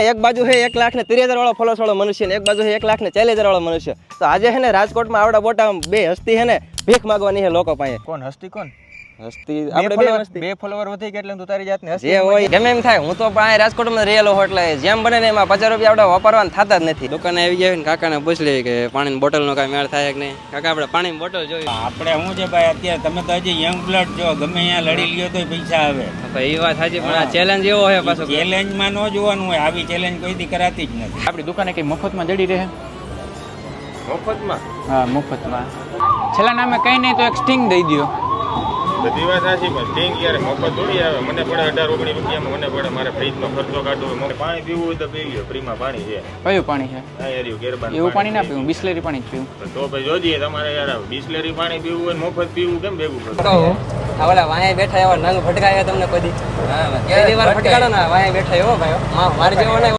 એક બાજુ છે 1,30,000 વાળો ફોલોઅર્સ વાળો મનુષ્ય ને એક બાજુ છે 1,40,000 વાળો મનુષ્ય. તો આજે છે ને રાજકોટમાં આવડા મોટા બે હસ્તી છે ને ભીખ માંગવાની છે લોકો પાસે. કોણ હસ્તી કોણ? હસ્તી આપણે બે હસ્તી. બે ફોલોવર વધી ગયા એટલે તું તારી જાતને હસ્તી જે હોય ગમે એમ થાય. હું તો પાસે રાજકોટમાં રહેલો હોય એટલે જેમ બને ને એમાં 50 રૂપિયા આપણે વાપરવાના થતા જ નથી. દુકાને આવી ગયા ને કાકાને પૂછ લઈએ કે પાણીની બોટલનો કાંઈ મેળ થાય કે નહીં. કાકા આપણે પાણીની બોટલ જોઈએ. આપણે શું છે ભાઈ, અત્યારે તમે તો હજી યંગ બ્લડ જો, ગમે અહીંયા લડી લ્યો તો પૈસા આવે. એ વાત સાચી, પણ આ ચેલેન્જ એવો હોય પાછો. ચેલેન્જમાં ન જોવાનું હોય, આવી ચેલેન્જ કોઈ દી કરાતી જ નથી. આપણી દુકાને કઈ મફતમાં જડી રહે? મફતમાં? હા મફતમાં. છેલ્લા નામે કઈ નહીં તો એક સ્ટિંગ દઈ દો. બધી વાત સાચી, પણ સ્ટિંગ યાર મફત થોડી આવે. મને પડે 18-19 રૂપિયામાં, મને પડે મારે ફ્રીજનો ખર્ચો કાઢવો. મને પાણી પીવું હોય તો પી લ્યો, ફ્રીમાં પાણી છે. કયું પાણી છે? હા યાર ગેરબાન એવું પાણી ના પીવું, બિસ્લેરી પાણી જ પીવું. તો ભાઈ જોજીએ તમારે યાર બિસ્લેરી પાણી પીવું હોય મફત પીવું કેમ ભેગું કરવું? તો ઓલા વાંહે બેઠા એવા નંગ ભટકાયા તમને કોઈ દી? હા, પહેલી વાર ભટકાડો ને વાંહે બેઠા એવો ભાઈ. મારે જેવો ને